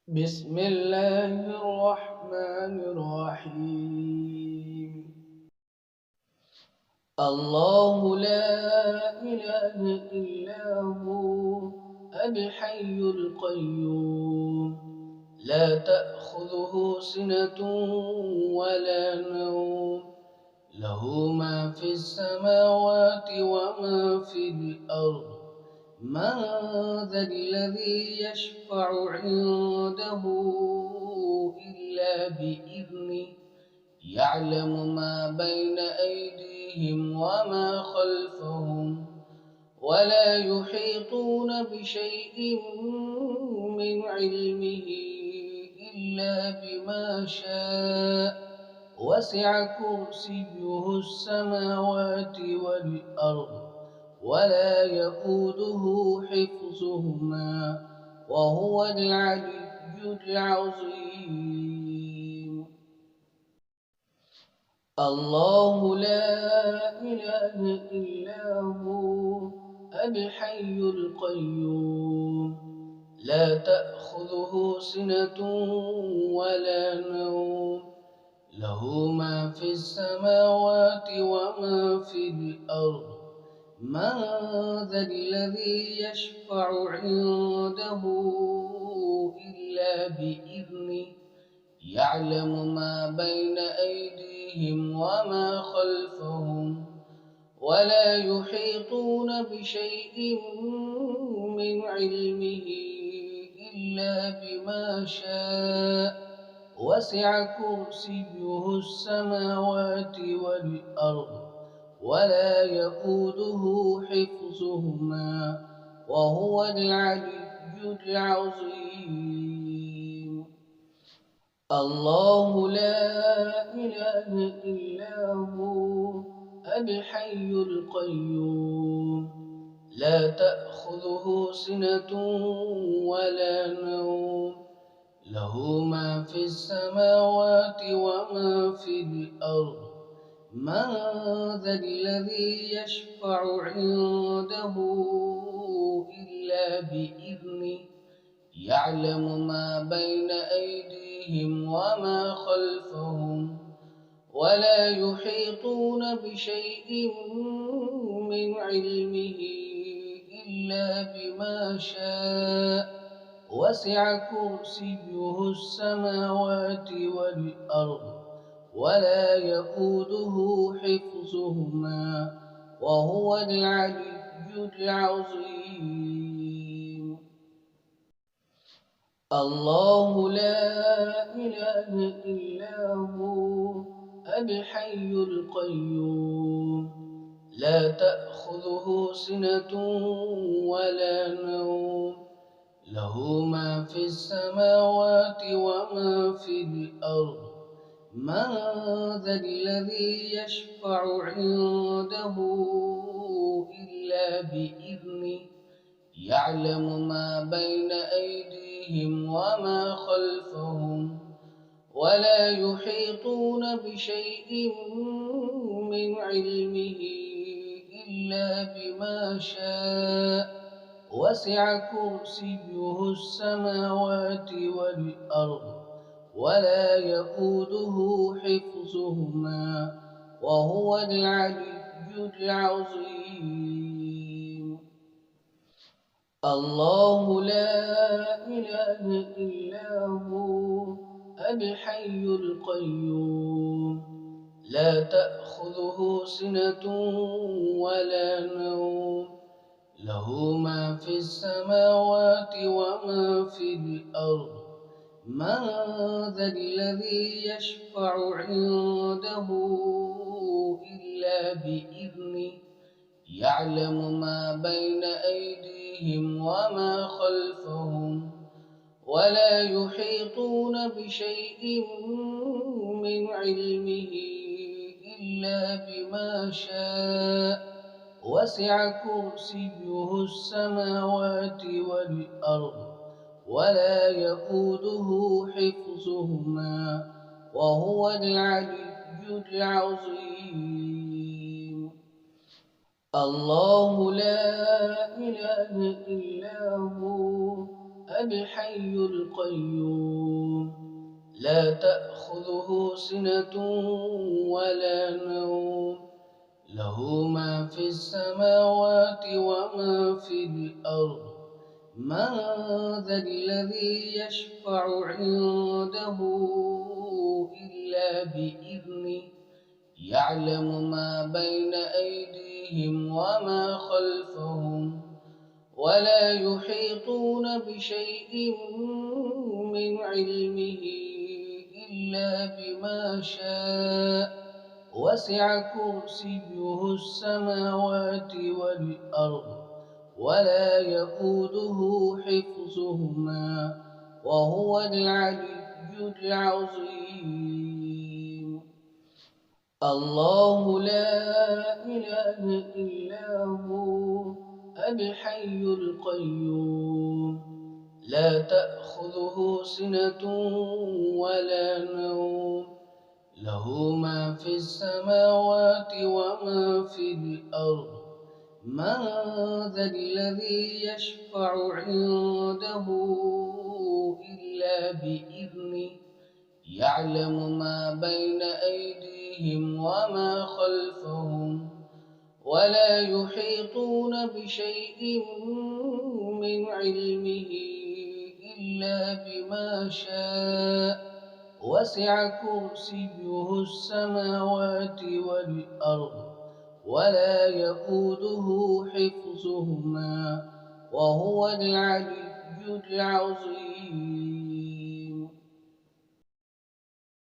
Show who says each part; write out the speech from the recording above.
Speaker 1: بسم الله الرحمن الرحيم. الله لا إله إلا هو الحي القيوم لا تأخذه سنة ولا نوم له ما في السماوات وما في الأرض. من ذا الذي يشفع عنده إلا بإذنه يعلم ما بين أيديهم وما خلفهم ولا يحيطون بشيء من علمه إلا بما شاء. وسع كرسيه السماوات والأرض ولا يئوده حفظهما وهو العلي العظيم. الله لا إله إلا هو الحي القيوم لا تأخذه سنة ولا نوم له ما في السماوات وما في الأرض. من ذا الذي يشفع عنده إلا بإذنه يعلم ما بين أيديهم وما خلفهم ولا يحيطون بشيء من علمه إلا بما شاء. وسع كرسيه السماوات والأرض ولا يئوده حفظهما وهو العلي العظيم. الله لا إله إلا هو الحي القيوم لا تأخذه سنة ولا نوم له ما في السماوات وما في الأرض. من ذا الذي يشفع عنده إلا بإذنه يعلم ما بين أيديهم وما خلفهم ولا يحيطون بشيء من علمه إلا بما شاء. وسع كرسيه السماوات والأرض ولا يئوده حفظهما وهو العلي العظيم. الله لا إله إلا هو الحي القيوم لا تأخذه سنة ولا نوم له ما في السماوات وما في الأرض. من ذا الذي يشفع عنده إلا بإذنه يعلم ما بين أيديهم وما خلفهم ولا يحيطون بشيء من علمه إلا بما شاء. وسع كرسيه السماوات والأرض ولا يئوده حفظهما وهو العلي العظيم. الله لا إله إلا هو الحي القيوم لا تأخذه سنة ولا نوم له ما في السماوات وما في الأرض. من ذا الذي يشفع عنده إلا بإذنه يعلم ما بين أيديهم وما خلفهم ولا يحيطون بشيء من علمه إلا بما شاء. وسع كرسيه السماوات والأرض ولا يئوده حفظهما وهو العلي العظيم. الله لا إله إلا هو الحي القيوم لا تأخذه سنة ولا نوم له ما في السماوات وما في الأرض من ذا الذي يشفع عنده إلا بإذنه يعلم ما بين أيديهم وما خلفهم ولا يحيطون بشيء من علمه إلا بما شاء وسع كرسيه السماوات والأرض ولا يئوده حفظهما وهو العلي العظيم الله لا إله إلا هو الحي القيوم لا تأخذه سنة ولا نوم له ما في السماوات وما في الأرض من ذا الذي يشفع عنده إلا بإذنه يعلم ما بين أيديهم وما خلفهم ولا يحيطون بشيء من علمه إلا بما شاء وسع كرسيه السماوات والأرض ولا يئوده حفظهما وهو العلي العظيم